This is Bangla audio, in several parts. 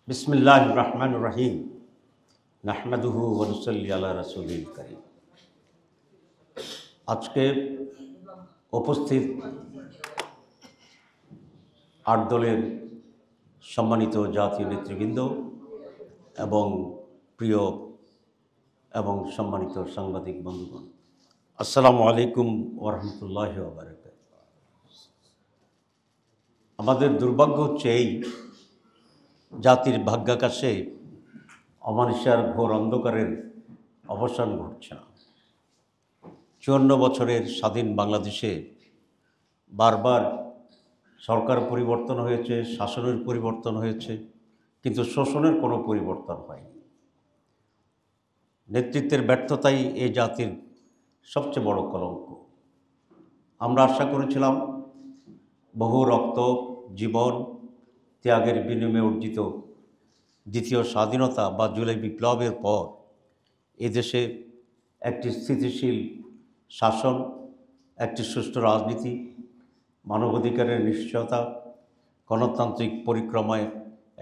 বিসমিল্লাহির রহমানির রহিম। নাহমাদুহু ওয়া নুসাল্লি আলা রাসূলিল কারীম। আজকে উপস্থিত ৮ দলের সম্মানিত জাতীয় নেতৃবৃন্দ এবং প্রিয় এবং সম্মানিত সাংবাদিক বন্ধুগণ, আসসালামু আলাইকুম ওয়া রাহমাতুল্লাহি ওয়া বারাকাতুহু। আমাদের দুর্ভাগ্য হচ্ছে এই জাতির ভাগ্যাকাশে অমানিসার ঘোর অন্ধকারের অবসান ঘটছে না। ৫৪ বছরের স্বাধীন বাংলাদেশে বারবার সরকার পরিবর্তন হয়েছে, শাসনের পরিবর্তন হয়েছে, কিন্তু শোষণের কোনো পরিবর্তন হয়নি। নেতৃত্বের ব্যর্থতাই এই জাতির সবচেয়ে বড় কলঙ্ক। আমরা আশা করেছিলাম বহু রক্ত, জীবন, ত্যাগের বিনিময়ে অর্জিত দ্বিতীয় স্বাধীনতা বা জুলাই বিপ্লবের পর এদেশে একটি স্থিতিশীল শাসন, একটি সুষ্ঠু রাজনীতি, মানবাধিকারের নিশ্চয়তা, গণতান্ত্রিক পরিক্রমায়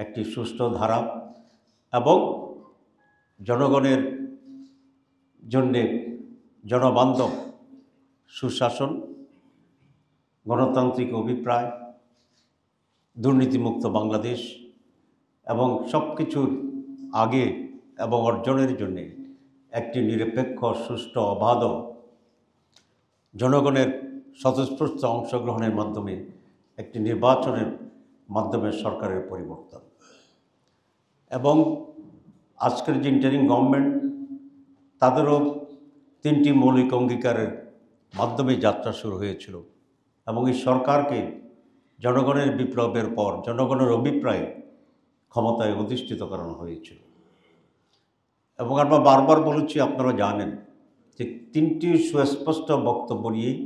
একটি সুষ্ঠু ধারা এবং জনগণের জন্যে জনবান্ধব সুশাসন, গণতান্ত্রিক অভিপ্রায়, দুর্নীতিমুক্ত বাংলাদেশ এবং সব কিছুর আগে এবং অর্জনের জন্যে একটি নিরপেক্ষ, সুষ্ঠু, অবাধ জনগণের স্বতঃস্ফূর্ত অংশগ্রহণের মাধ্যমে একটি নির্বাচনের মাধ্যমে সরকারের পরিবর্তন। এবং আজকের যে ইন্টারিম গভর্নমেন্ট, তাদেরও ৩টি মৌলিক অঙ্গীকারের মাধ্যমে যাত্রা শুরু হয়েছিল এবং এই সরকারকে জনগণের বিপ্লবের পর জনগণের অভিপ্রায়ে ক্ষমতায় অধিষ্ঠিত করানো হয়েছিল। এবং আমরা বারবার বলেছি, আপনারা জানেন যে ৩টি সুস্পষ্ট বক্তব্য নিয়েই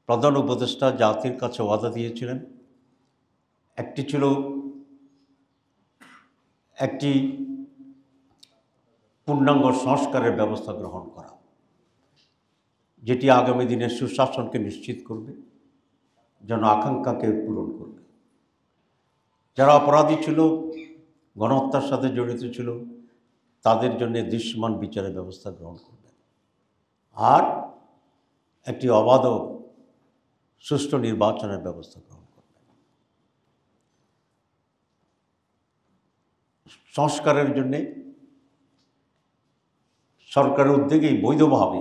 প্রধান উপদেষ্টা জাতির কাছে ওয়াদা দিয়েছিলেন। একটি ছিল একটি পূর্ণাঙ্গ সংস্কারের ব্যবস্থা গ্রহণ করা, যেটি আগামী দিনের সুশাসনকে নিশ্চিত করবে, জন আকাঙ্ক্ষাকে পূরণ করবে। যারা অপরাধী ছিল, গণহত্যার সাথে জড়িত ছিল, তাদের জন্য দৃশ্যমান বিচারের ব্যবস্থা গ্রহণ করবেন আর একটি অবাধ সুষ্ঠু নির্বাচনের ব্যবস্থা গ্রহণ করবেন। সংস্কারের জন্যে সরকারের উদ্যোগেই বৈধভাবে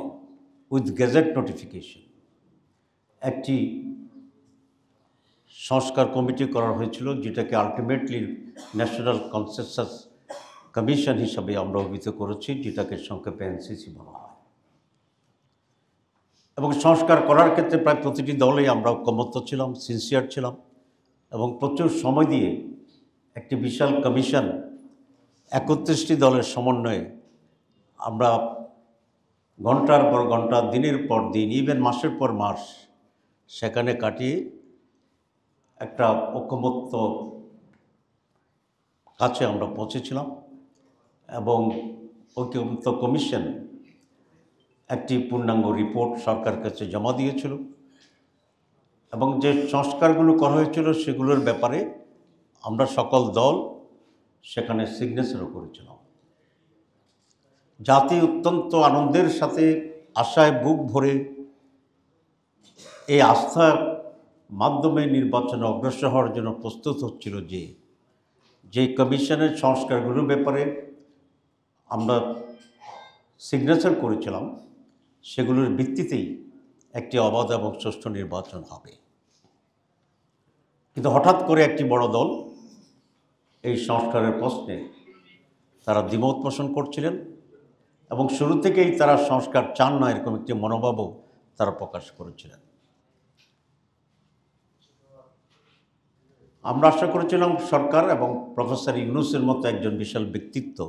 উইথ গেজেট নোটিফিকেশন একটি সংস্কার কমিটি করা হয়েছিল, যেটাকে আলটিমেটলি ন্যাশনাল কনসেনসাস কমিশন হিসাবে আমরা অভিহিত করেছি, যেটাকে সংক্ষেপে এনসিসি বলা হয়। এবং সংস্কার করার ক্ষেত্রে প্রায় প্রতিটি দলেই আমরা ঐকমত্য ছিলাম, সিনসিয়ার ছিলাম এবং প্রচুর সময় দিয়ে একটি বিশাল কমিশন ৩১টি দলের সমন্বয়ে আমরা ঘন্টার পর ঘন্টা, দিনের পর দিন, ইভেন মাসের পর মাস সেখানে কাটিয়ে একটা ঐকমত্য কাছে আমরা পৌঁছেছিলাম এবং ঐকমত্য কমিশন একটি পূর্ণাঙ্গ রিপোর্ট সরকার কাছে জমা দিয়েছিল এবং যে সংস্কারগুলো করা হয়েছিল সেগুলোর ব্যাপারে আমরা সকল দল সেখানে সিগনেচারও করেছিলাম। জাতি অত্যন্ত আনন্দের সাথে, আশায় বুক ভরে এই আস্থার মাধ্যমে নির্বাচনে অগ্রসর হওয়ার জন্য প্রস্তুত হচ্ছিল যে কমিশনের সংস্কারগুলোর ব্যাপারে আমরা সিগনেচার করেছিলাম, সেগুলোর ভিত্তিতেই একটি অবাধ এবং সুষ্ঠু নির্বাচন হবে। কিন্তু হঠাৎ করে একটি বড় দল এই সংস্কারের প্রশ্নে তারা দ্বিমত পোষণ করছিলেন এবং শুরু থেকেই তারা সংস্কার চান না, এরকম একটি মনোভাবও তারা প্রকাশ করেছিলেন। আমরা আশা করেছিলাম সরকার এবং প্রফেসর ইউনূসের মতো একজন বিশাল ব্যক্তিত্ব,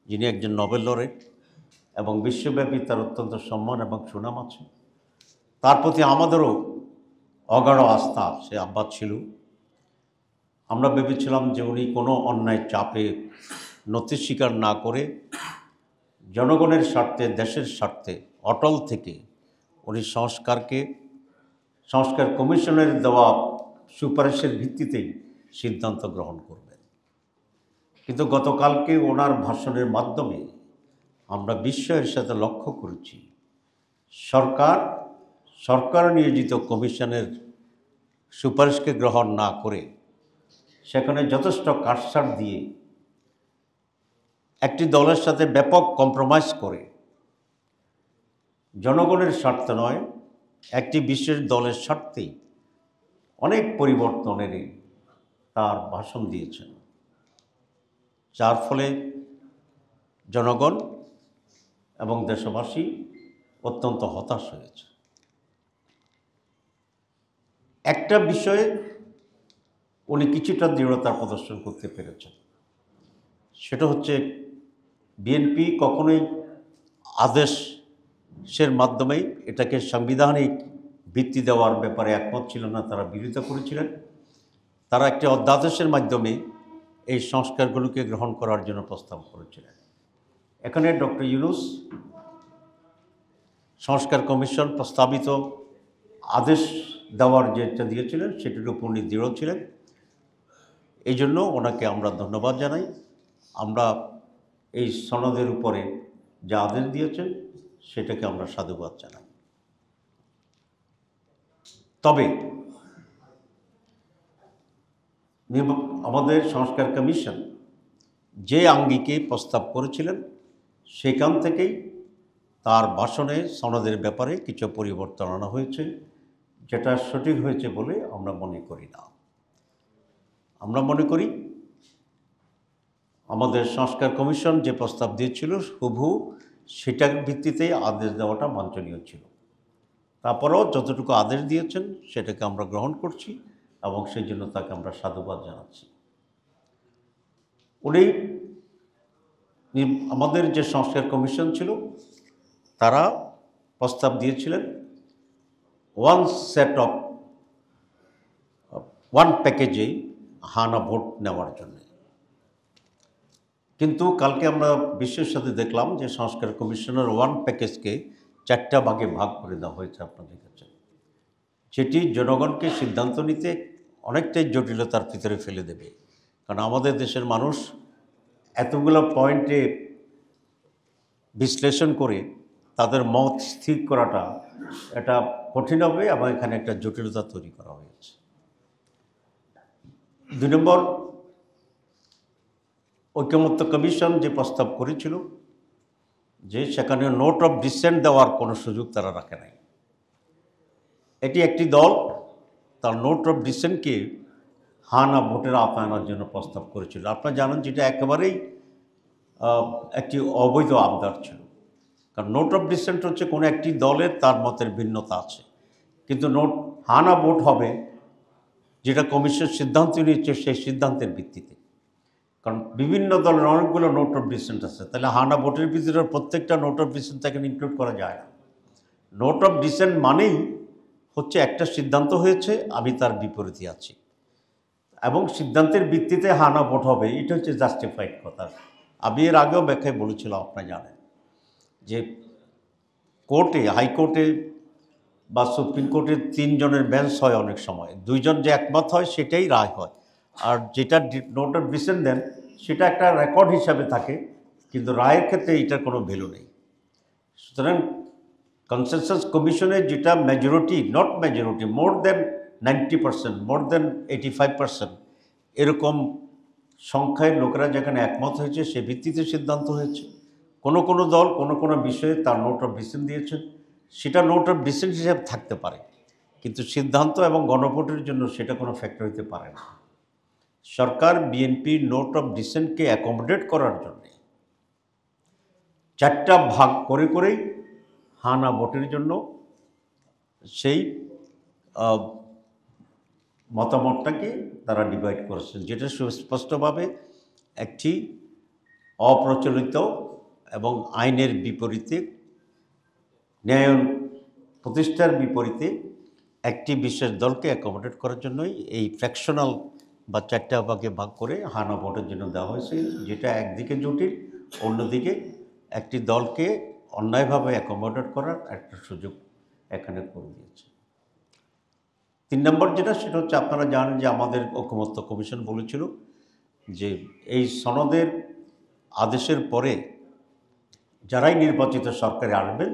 যিনি একজন নোবেল লরেট এবং বিশ্বব্যাপী তার অত্যন্ত সম্মান এবং সুনাম আছে, তার প্রতি আমাদেরও অগাঢ় আস্থা সে আব্বাত ছিল। আমরা ভেবেছিলাম যে উনি কোনো অন্যায় চাপে নতি স্বীকার না করে জনগণের স্বার্থে, দেশের স্বার্থে অটল থেকে উনি সংস্কার কমিশনের দেওয়া সুপারিশের ভিত্তিতেই সিদ্ধান্ত গ্রহণ করবেন। কিন্তু গতকালকে ওনার ভাষণের মাধ্যমে আমরা বিস্ময়ের সাথে লক্ষ্য করেছি সরকার সরকার নিয়োজিত কমিশনের সুপারিশকে গ্রহণ না করে সেখানে যথেষ্ট কাটছাঁট দিয়ে একটি দলের সাথে ব্যাপক কম্প্রোমাইজ করে জনগণের স্বার্থ নয় একটি বিশেষ দলের স্বার্থেই অনেক পরিবর্তন এনে তার ভাষণ দিয়েছেন, যার ফলে জনগণ এবং দেশবাসী অত্যন্ত হতাশ হয়েছে। একটা বিষয়ে উনি কিছুটা দৃঢ়তার প্রদর্শন করতে পেরেছেন, সেটা হচ্ছে বিএনপি কখনোই আদেশের মাধ্যমেই এটাকে সাংবিধানিক ভিত্তি দেওয়ার ব্যাপারে একমত ছিল না, তারা বিরোধিতা করেছিলেন। তারা একটি অধ্যাদেশের মাধ্যমে এই সংস্কারগুলোকে গ্রহণ করার জন্য প্রস্তাব করেছিলেন। এখানে ডক্টর ইউনূস সংস্কার কমিশন প্রস্তাবিত আদেশ দেওয়ার যেটা দিয়েছিলেন সেটির উপর উনি দৃঢ় ছিলেন। এই জন্য ওনাকে আমরা ধন্যবাদ জানাই। আমরা এই সনদের উপরে যা আদেশ দিয়েছেন সেটাকে আমরা সাধুবাদ জানাই। তবে আমাদের সংস্কার কমিশন যে আঙ্গিকে প্রস্তাব করেছিলেন সেখান থেকেই তার ভাষণে সনদের ব্যাপারে কিছু পরিবর্তন আনা হয়েছে, যেটা সঠিক হয়েছে বলে আমরা মনে করি না। আমরা মনে করি আমাদের সংস্কার কমিশন যে প্রস্তাব দিয়েছিল হুবহু সেটার ভিত্তিতে আদেশ দেওয়াটা বাঞ্ছনীয় ছিল। তারপরেও যতটুকু আদেশ দিয়েছেন সেটাকে আমরা গ্রহণ করছি এবং সেই জন্য তাকে আমরা সাধুবাদ জানাচ্ছি। উনি আমাদের যে সংস্কার কমিশন ছিল তারা প্রস্তাব দিয়েছিলেন ওয়ান প্যাকেজেই হানা ভোট নেওয়ার জন্য। কিন্তু কালকে আমরা বিশ্বের সাথে দেখলাম যে সংস্কার কমিশনের ওয়ান প্যাকেজকে 4টা ভাগে ভাগ করে দেওয়া হয়েছে, আপনাদের কাছে, যেটি জনগণকে সিদ্ধান্ত নিতে অনেকটাই জটিলতার ভিতরে ফেলে দেবে। কারণ আমাদের দেশের মানুষ এতগুলো পয়েন্টে বিশ্লেষণ করে তাদের মত স্থির করাটা এটা কঠিন হবে এবং এখানে একটা জটিলতা তৈরি করা হয়েছে। 2 নম্বর, ঐকমত্য কমিশন যে প্রস্তাব করেছিল যে সেখানে নোট অফ ডিসেন্ট দেওয়ার কোনো সুযোগ তারা রাখে নাই। এটি একটি দল তার নোট অফ ডিসেন্টকে হানা ভোটের আওতায় আনার জন্য প্রস্তাব করেছিল। আপনারা জানেন যেটা একেবারেই একটি অবৈধ আবদার ছিল। কারণ নোট অফ ডিসেন্ট হচ্ছে কোনো একটি দলের তার মতের ভিন্নতা আছে, কিন্তু হানা ভোট হবে যেটা কমিশন সিদ্ধান্ত নিয়েছে সেই সিদ্ধান্তের ভিত্তিতে। কারণ বিভিন্ন দলের অনেকগুলো নোট অফ ডিসেন্ট আছে, তাহলে হানা ভোটের ভিতরে প্রত্যেকটা নোট অফ ডিসেন্ট তাকে ইনক্লুড করা যায় না। নোট অফ ডিসেন্ট মানেই হচ্ছে একটা সিদ্ধান্ত হয়েছে, আমি তার বিপরীতে আছি এবং সিদ্ধান্তের ভিত্তিতে হানা ভোট হবে, এটা হচ্ছে জাস্টিফাইড কথা। আমি এর আগেও ব্যাখ্যায় বলেছিলাম, আপনারা জানেন যে কোর্টে, হাইকোর্টে বা সুপ্রিম কোর্টের 3 জনের বেঞ্চ হয়, অনেক সময় 2 জন যে একমত হয় সেটাই রায় হয়, আর যেটা নোট অফ ডিসেন্ট দেন সেটা একটা রেকর্ড হিসাবে থাকে, কিন্তু রায়ের ক্ষেত্রে এটার কোনো ভ্যালু নেই। সুতরাং কনসেনসাস কমিশনে যেটা মেজরিটি, নট মেজরিটি, মোর দেন 90%, মোর দেন 85% এরকম সংখ্যায় লোকেরা যেখানে একমত হয়েছে সে ভিত্তিতে সিদ্ধান্ত হয়েছে। কোনো দল কোনো বিষয়ে তার নোট অফ ডিসেন্ট দিয়েছে, সেটা নোট অফ ডিসেন্ট হিসাবে থাকতে পারে, কিন্তু সিদ্ধান্ত এবং গণভোটের জন্য সেটা কোনো ফ্যাক্টর হতে পারে না। সরকার বিএনপির নোট অফ ডিসেন্টকে অ্যাকোমোডেট করার জন্যে 4টা ভাগ করেই হানা ভোটের জন্য সেই মতামতটাকে তারা ডিভাইড করেছেন, যেটা সুস্পষ্টভাবে একটি অপ্রচলিত এবং আইনের বিপরীতে, ন্যায় প্রতিষ্ঠার বিপরীতে একটি বিশেষ দলকে অ্যাকোমোডেট করার জন্যই এই ফ্র্যাকশনাল বা 4টা ভাগে ভাগ করে হানা ভোটের জন্য দেওয়া হয়েছে, যেটা একদিকে জটিল, অন্যদিকে একটি দলকে অন্যায়ভাবে অ্যাকোমোডেট করার একটা সুযোগ এখানে করে দিয়েছে। 3 নম্বর যেটা, সেটা হচ্ছে আপনারা জানেন যে আমাদের ঐকমত্য কমিশন বলেছিল যে এই সনদের আদেশের পরে যারাই নির্বাচিত সরকারে আসবেন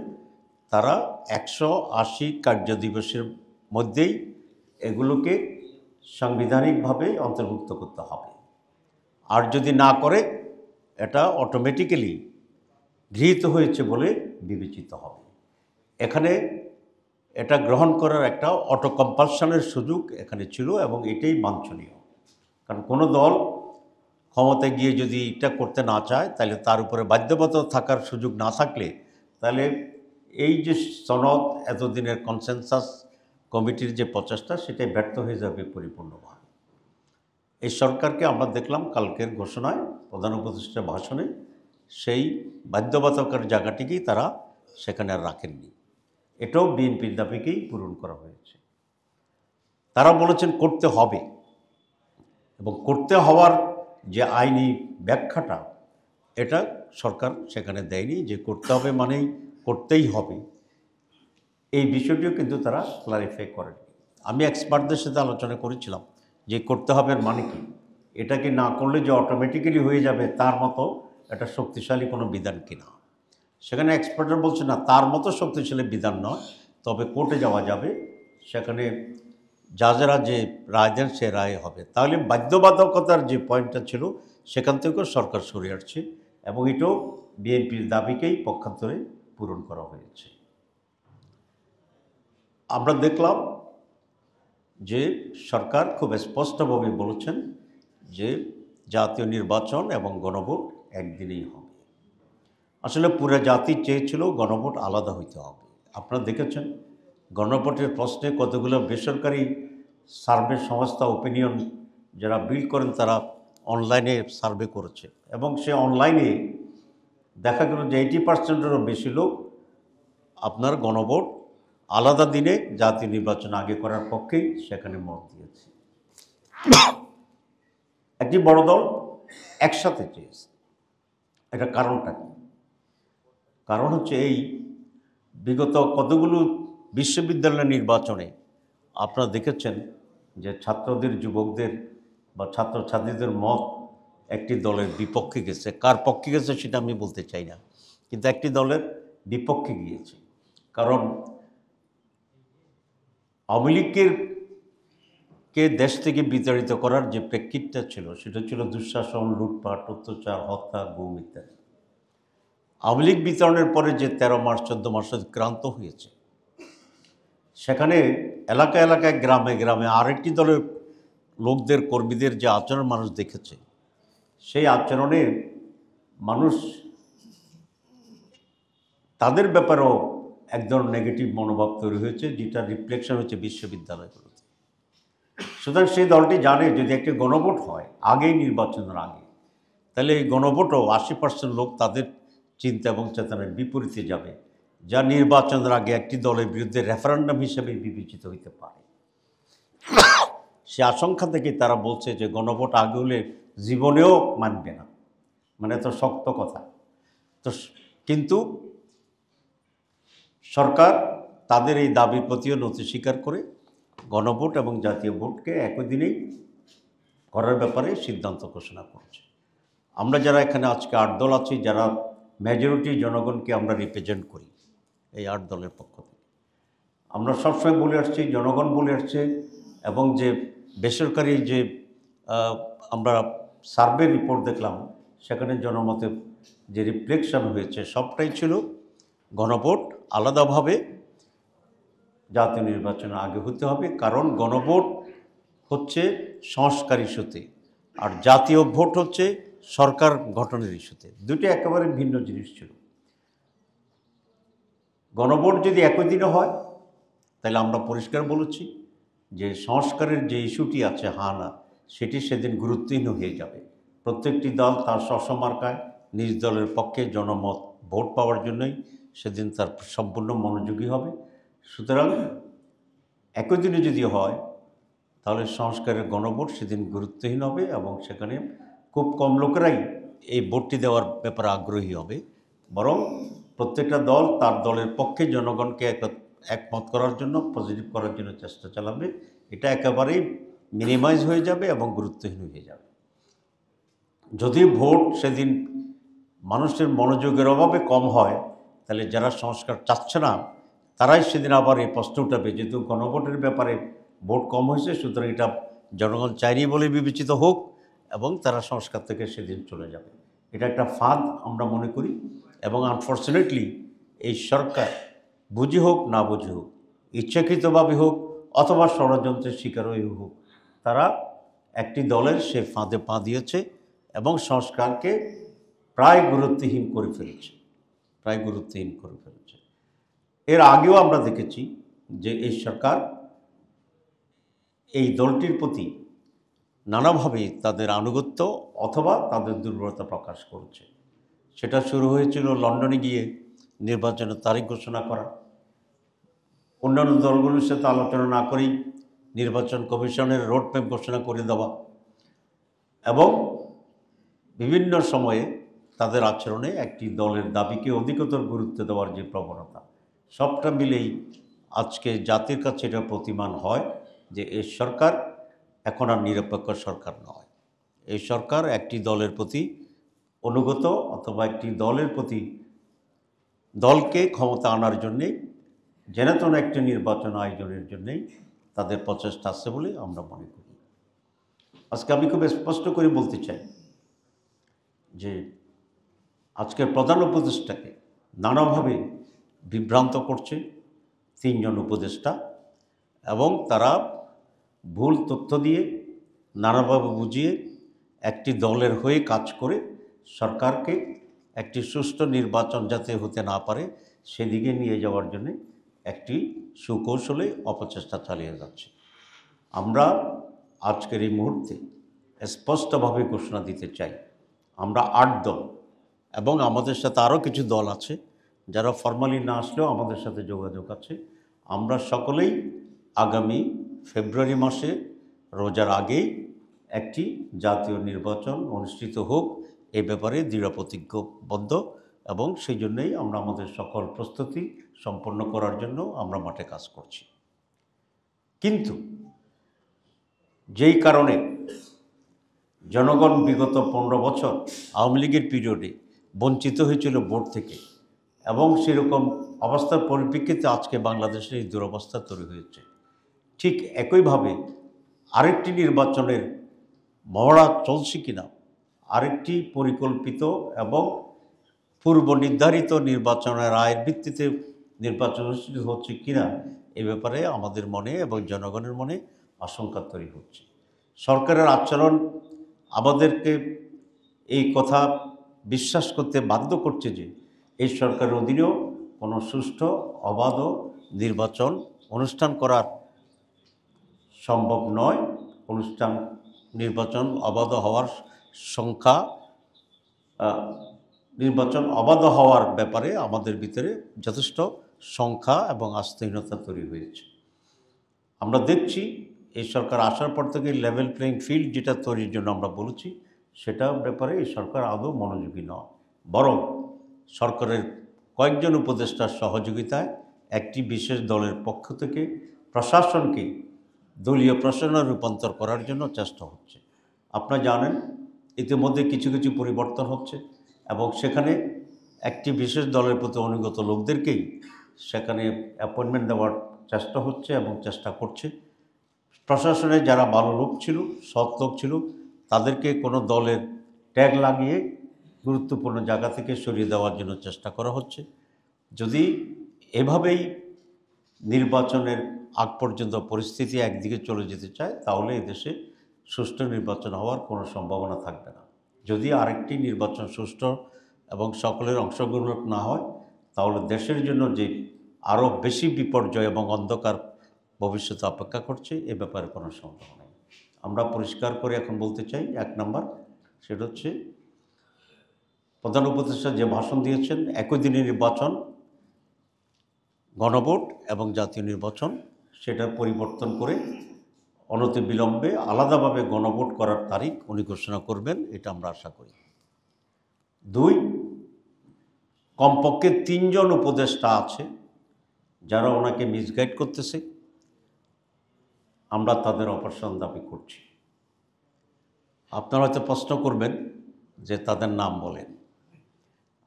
তারা 180 কার্যদিবসের মধ্যেই এগুলোকে সাংবিধানিকভাবে অন্তর্ভুক্ত করতে হবে। আর যদি না করে এটা অটোমেটিক্যালি গৃহীত হয়েছে বলে বিবেচিত হবে। এখানে এটা গ্রহণ করার একটা অটো কম্পালশনের সুযোগ এখানে ছিল এবং এটাই বাঞ্ছনীয়। কারণ কোনো দল ক্ষমতায় গিয়ে যদি এটা করতে না চায় তাহলে তার উপরে বাধ্যবাধকতা থাকার সুযোগ না থাকলে তাহলে এই যে সনদ এতদিনের কনসেনসাস কমিটির যে প্রচেষ্টা সেটাই ব্যর্থ হয়ে যাবে পরিপূর্ণভাবে। এই সরকারকে আমরা দেখলাম কালকের ঘোষণায় প্রধান উপদেষ্টার ভাষণে সেই বাধ্যবাধকতার জায়গাটিকেই তারা সেখানে আর রাখেননি। এটাও বিএনপির দাবিকেই পূরণ করা হয়েছে। তারা বলেছেন করতে হবে, এবং করতে হওয়ার যে আইনি ব্যাখ্যাটা এটা সরকার সেখানে দেয়নি যে করতে হবে মানেই করতেই হবে, এই বিষয়টিও কিন্তু তারা ক্লারিফাই করেনি। আমি এক্সপার্টদের সাথে আলোচনা করেছিলাম যে করতে হবে মানে কি, এটা কি না করলে যে অটোমেটিক্যালি হয়ে যাবে তার মতো একটা শক্তিশালী কোনো বিধান কিনা। সেখানে এক্সপার্টরা বলছে না, তার মতো শক্তিশালী বিধান নয়, তবে কোর্টে যাওয়া যাবে, সেখানে জাজেরা যে রায় দেন সে রায় হবে। তাহলে বাধ্যবাধকতার যে পয়েন্টটা ছিল সেখান থেকেও সরকার সরে আসছে এবং এটাও বিএনপির দাবিকেই পক্ষান্তরে পূরণ করা হয়েছে। আমরা দেখলাম যে সরকার খুব স্পষ্টভাবে বলেছেন যে জাতীয় নির্বাচন এবং গণভোট একদিনেই হবে। আসলে পুরো জাতি চেয়েছিল গণভোট আলাদা হইতে হবে। আপনারা দেখেছেন গণভোটের প্রশ্নে কতগুলো বেসরকারি সার্ভে সংস্থা ওপিনিয়ন যারা বিল করেন তারা অনলাইনে সার্ভে করেছে এবং সে অনলাইনে দেখা গেল যে 80%-এরও বেশি লোক আপনার গণভোট আলাদা দিনে জাতীয় নির্বাচন আগে করার পক্ষেই সেখানে মত দিয়েছে। একটি বড় দল একসাথে চেয়েছে। এটা কারণটা কি? কারণ হচ্ছে এই বিগত কতগুলো বিশ্ববিদ্যালয় নির্বাচনে আপনারা দেখেছেন যে ছাত্রদের, যুবকদের বা ছাত্রছাত্রীদের মত একটি দলের বিপক্ষে গেছে। কার পক্ষে গেছে সেটা আমি বলতে চাই না, কিন্তু একটি দলের বিপক্ষে গিয়েছে। কারণ আওয়ামী লীগকে দেশ থেকে বিতাড়িত করার যে প্রেক্ষিতটা ছিল সেটা ছিল দুঃশাসন, লুটপাট, অত্যাচার, হত্যা, গুম ইত্যাদি। আওয়ামী লীগ বিতরণের পরে যে 13 মাস 14 মাস ক্রান্ত হয়েছে, সেখানে এলাকা এলাকায়, গ্রামে গ্রামে আরেকটি দলের লোকদের, কর্মীদের যে আচরণ মানুষ দেখেছে, সেই আচরণে মানুষ তাদের ব্যাপারেও এক ধরনের নেগেটিভ মনোভাব তৈরি হয়েছে, যেটা রিফ্লেকশন হচ্ছে বিশ্ববিদ্যালয়গুলোতে। সুতরাং সেই দলটি জানে যদি একটি গণভোট হয় আগেই, নির্বাচনের আগে, তাহলে এই গণভোটও 80% লোক তাদের চিন্তা এবং চেতনার বিপরীতে যাবে, যা নির্বাচনের আগে একটি দলের বিরুদ্ধে রেফারেন্ডাম হিসেবে বিবেচিত হইতে পারে। সে আশঙ্কা থেকে তারা বলছে যে গণভোট আগে হলে জীবনেও মানবে না, মানে এত শক্ত কথা। তো কিন্তু সরকার তাদের এই দাবির প্রতিও নতি স্বীকার করে গণভোট এবং জাতীয় ভোটকে একই দিনেই করার ব্যাপারে সিদ্ধান্ত ঘোষণা করছে। আমরা যারা এখানে আজকে 8 দল আছি, যারা মেজরিটি জনগণকে আমরা রিপ্রেজেন্ট করি, এই 8 দলের পক্ষ থেকে আমরা সবসময় বলে আসছি, জনগণ বলে আসছে, এবং যে বেসরকারি যে আমরা সার্ভে রিপোর্ট দেখলাম সেখানে জনমতের যে রিফ্লেকশন হয়েছে সবটাই ছিল গণভোট আলাদাভাবে জাতীয় নির্বাচনের আগে হতে হবে। কারণ গণভোট হচ্ছে সংস্কার ইস্যুতে, আর জাতীয় ভোট হচ্ছে সরকার গঠনের ইস্যুতে। দুটি একেবারে ভিন্ন জিনিস ছিল। গণভোট যদি একই দিনে হয় তাহলে আমরা পরিষ্কার বলেছি যে সংস্কারের যে ইস্যুটি আছে হা না, সেটি সেদিন গুরুত্বহীন হয়ে যাবে। প্রত্যেকটি দল তার স্বমার্কায় নিজ দলের পক্ষে জনমত ভোট পাওয়ার জন্যই সেদিন তার সম্পূর্ণ মনোযোগী হবে। সুতরাং একই দিনে যদি হয় তাহলে সংস্কারের গণভোট সেদিন গুরুত্বহীন হবে এবং সেখানে খুব কম লোকেরাই এই ভোটটি দেওয়ার ব্যাপারে আগ্রহী হবে। বরং প্রত্যেকটা দল তার দলের পক্ষে জনগণকে একমত করার জন্য, পজিটিভ করার জন্য চেষ্টা চালাবে। এটা একেবারেই মিনিমাইজ হয়ে যাবে এবং গুরুত্বহীন হয়ে যাবে। যদি ভোট সেদিন মানুষের মনোযোগের অভাবে কম হয়, তাহলে যারা সংস্কার চাচ্ছে না তারাই সেদিন আবার এই প্রশ্ন উঠাবে, যেহেতু গণভোটের ব্যাপারে ভোট কম হয়েছে, সুতরাং এটা জনগণ চায়নি বলে বিবেচিত হোক এবং তারা সংস্কার থেকে সেদিন চলে যাবে। এটা একটা ফাঁদ আমরা মনে করি, এবং আনফর্চুনেটলি এই সরকার বুঝি হোক না বুঝি হোক, ইচ্ছাকৃতভাবে হোক অথবা ষড়যন্ত্রের শিকারই হোক, তারা একটি দলের সে ফাঁদে পা দিয়েছে এবং সংস্কারকে প্রায় গুরুত্বহীন করে ফেলেছে, প্রায় গুরুত্বহীন করে ফেলেছে। এর আগেও আমরা দেখেছি যে এই সরকার এই দলটির প্রতি নানাভাবে তাদের আনুগত্য অথবা তাদের দুর্বলতা প্রকাশ করছে। সেটা শুরু হয়েছিল লন্ডনে গিয়ে নির্বাচনের তারিখ ঘোষণা করা, অন্যান্য দলগুলোর সাথে আলোচনা না করেই নির্বাচন কমিশনের রোডম্যাপ ঘোষণা করে দেওয়া, এবং বিভিন্ন সময়ে তাদের আচরণে একটি দলের দাবিকে অধিকতর গুরুত্ব দেওয়ার যে প্রবণতা, সবটা মিলেই আজকে জাতির কাছে এটা প্রতিমান হয় যে এই সরকার এখন আর নিরপেক্ষ সরকার নয়। এই সরকার একটি দলের প্রতি অনুগত অথবা একটি দলের প্রতি, দলকে ক্ষমতা আনার জন্যে যেন একটি নির্বাচন আয়োজনের জন্যেই তাদের প্রচেষ্টা আছে বলে আমরা মনে করি। আজকে আমি খুব স্পষ্ট করে বলতে চাই যে আজকের প্রধান উপদেষ্টাকে নানাভাবে বিভ্রান্ত করছে তিনজন উপদেষ্টা, এবং তারা ভুল তথ্য দিয়ে নানাভাবে বুঝিয়ে একটি দলের হয়ে কাজ করে সরকারকে একটি সুষ্ঠু নির্বাচন যাতে হতে না পারে সেদিকে নিয়ে যাওয়ার জন্য একটি সুকৌশলে অপচেষ্টা চালিয়ে যাচ্ছে। আমরা আজকের এই মুহূর্তে স্পষ্টভাবে ঘোষণা দিতে চাই, আমরা ৮ দল এবং আমাদের সাথে আরও কিছু দল আছে যারা ফরমালি না আসলেও আমাদের সাথে যোগাযোগ আছে, আমরা সকলেই আগামী ফেব্রুয়ারি মাসে রোজার আগেই একটি জাতীয় নির্বাচন অনুষ্ঠিত হোক এ ব্যাপারে দৃঢ় প্রতিজ্ঞবদ্ধ, এবং সেই জন্যই আমরা আমাদের সকল প্রস্তুতি সম্পন্ন করার জন্য আমরা মাঠে কাজ করছি। কিন্তু যেই কারণে জনগণ বিগত 15 বছর আওয়ামী লীগের পিরিয়ডে বঞ্চিত হয়েছিল ভোট থেকে, এবং সেরকম অবস্থার পরিপ্রেক্ষিতে আজকে বাংলাদেশের এই দুরবস্থা তৈরি হয়েছে, ঠিক একইভাবে আরেকটি নির্বাচনের মহড়া চলছে কিনা, আরেকটি পরিকল্পিত এবং পূর্ব নির্ধারিত নির্বাচনের রায়ের ভিত্তিতে নির্বাচন অনুষ্ঠিত হচ্ছে কিনা, এ ব্যাপারে আমাদের মনে এবং জনগণের মনে আশঙ্কা তৈরি হচ্ছে। সরকারের আচরণ আমাদেরকে এই কথা বিশ্বাস করতে বাধ্য করছে যে এই সরকারের অধীনেও কোনো সুষ্ঠু অবাধ নির্বাচন অনুষ্ঠান করার সম্ভব নয়। নির্বাচন অবাধ হওয়ার সংখ্যা নির্বাচন অবাধ হওয়ার ব্যাপারে আমাদের ভিতরে যথেষ্ট সংখ্যা এবং আস্থাহীনতা তৈরি হয়েছে। আমরা দেখছি এই সরকার আসার পর থেকে লেভেল প্লেইং ফিল্ড যেটা তৈরির জন্য আমরা বলেছি, সেটা ব্যাপারে এই সরকার আদৌ মনোযোগী নয়, বরং সরকারের কয়েকজন উপদেষ্টার সহযোগিতায় একটি বিশেষ দলের পক্ষ থেকে প্রশাসনকে দলীয় প্রশাসনে রূপান্তর করার জন্য চেষ্টা হচ্ছে। আপনারা জানেন ইতিমধ্যে কিছু কিছু পরিবর্তন হচ্ছে, এবং সেখানে একটি বিশেষ দলের প্রতি অনুগত লোকদেরকেই সেখানে অ্যাপয়েন্টমেন্ট দেওয়ার চেষ্টা হচ্ছে এবং চেষ্টা করছে। প্রশাসনে যারা ভালো লোক ছিল, সৎ লোক ছিল, তাদেরকে কোনো দলের ট্যাগ লাগিয়ে গুরুত্বপূর্ণ জায়গা থেকে সরিয়ে দেওয়ার জন্য চেষ্টা করা হচ্ছে। যদি এভাবেই নির্বাচনের আগ পর্যন্ত পরিস্থিতি একদিকে চলে যেতে চায়, তাহলে এদেশে সুষ্ঠু নির্বাচন হওয়ার কোনো সম্ভাবনা থাকবে না। যদি আরেকটি নির্বাচন সুষ্ঠু এবং সকলের অংশগ্রহণ না হয়, তাহলে দেশের জন্য যে আরও বেশি বিপর্যয় এবং অন্ধকার ভবিষ্যতে অপেক্ষা করছে, এ ব্যাপারে কোনো সন্দেহ নেই। আমরা পরিষ্কার করে এখন বলতে চাই, 1 নম্বর সেটা হচ্ছে প্রধান উপদেষ্টা যে ভাষণ দিয়েছেন, একই দিনে নির্বাচন, গণভোট এবং জাতীয় নির্বাচন, সেটা পরিবর্তন করে অনতিবিলম্বে আলাদাভাবে গণভোট করার তারিখ উনি ঘোষণা করবেন, এটা আমরা আশা করি। 2, কমপক্ষে 3 জন উপদেষ্টা আছে যারা ওনাকে মিসগাইড করতেছে, আমরা তাদের অপসারণ দাবি করছি। আপনারা হয়তো প্রশ্ন করবেন যে তাদের নাম বলেন।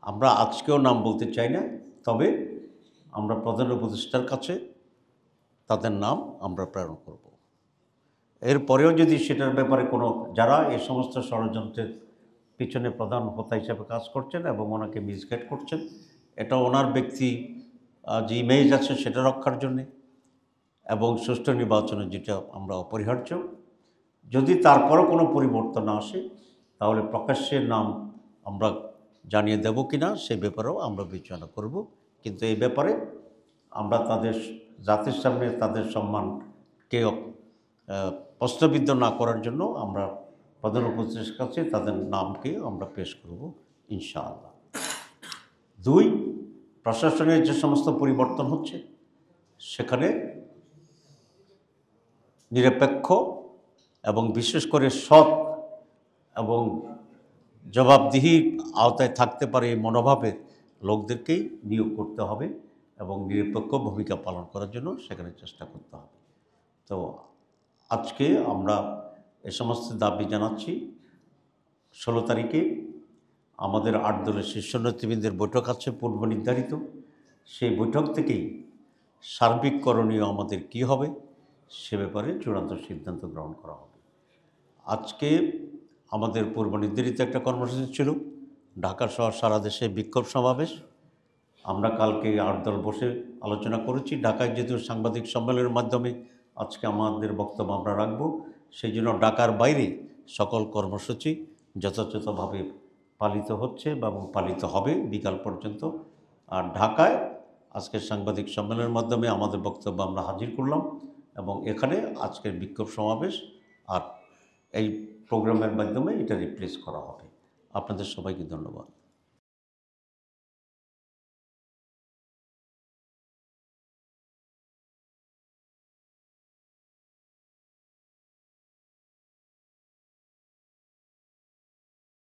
আমরা আজকেও নাম বলতে চাই না, তবে আমরা প্রধান উপদেষ্টার কাছে তাদের নাম আমরা প্রেরণ করব। এরপরেও যদি সেটার ব্যাপারে কোনো যারা এই সমস্ত ষড়যন্ত্রের পিছনে প্রধান হোতা হিসেবে কাজ করছেন এবং ওনাকে মিসগাইড করছেন, এটা ওনার ব্যক্তি যে ইমেজ আছে সেটা রক্ষার জন্যে এবং সুষ্ঠু নির্বাচনে যেটা আমরা অপরিহার্য, যদি তারপরও কোনো পরিবর্তন না আসে তাহলে প্রকাশ্যের নাম আমরা জানিয়ে দেব কি না সে ব্যাপারেও আমরা বিবেচনা করব। কিন্তু এই ব্যাপারে আমরা তাদের জাতির সামনে তাদের সম্মানকে প্রশ্নবিদ্ধ না করার জন্য আমরা প্রধান উপদেষ্টার কাছে তাদের নামকে আমরা পেশ করব ইনশাআল্লাহ। 2, প্রশাসনের যে সমস্ত পরিবর্তন হচ্ছে সেখানে নিরপেক্ষ এবং বিশেষ করে সৎ এবং জবাবদিহির আওতায় থাকতে পারে এই মনোভাবের লোকদেরকেই নিয়োগ করতে হবে এবং নিরপেক্ষ ভূমিকা পালন করার জন্য সেখানে চেষ্টা করতে হবে। তো আজকে আমরা এ সমস্ত দাবি জানাচ্ছি। 16 তারিখে আমাদের 8 দলের শীর্ষ নেতৃবৃন্দের বৈঠক আছে পূর্ব নির্ধারিত। সেই বৈঠক থেকেই সার্বিক করণীয় আমাদের কী হবে সে ব্যাপারে চূড়ান্ত সিদ্ধান্ত গ্রহণ করা হবে। আজকে আমাদের পূর্ব নির্ধারিত একটা কর্মসূচি ছিল ঢাকা সহ সারা দেশে বিক্ষোভ সমাবেশ। আমরা কালকে 8 দল বসে আলোচনা করেছি। ঢাকায় যেহেতু সাংবাদিক সম্মেলনের মাধ্যমে আজকে আমাদের বক্তব্য আমরা রাখব, সেই জন্য ঢাকার বাইরে সকল কর্মসূচি যথাযথভাবে পালিত হচ্ছে এবং পালিত হবে বিকাল পর্যন্ত। আর ঢাকায় আজকের সাংবাদিক সম্মেলনের মাধ্যমে আমাদের বক্তব্য আমরা হাজির করলাম এবং এখানে আজকের বিক্ষোভ সমাবেশ আর এই প্রোগ্রামের মাধ্যমে এটা রিপ্লেস করা হবে। আপনাদের সবাইকে ধন্যবাদ।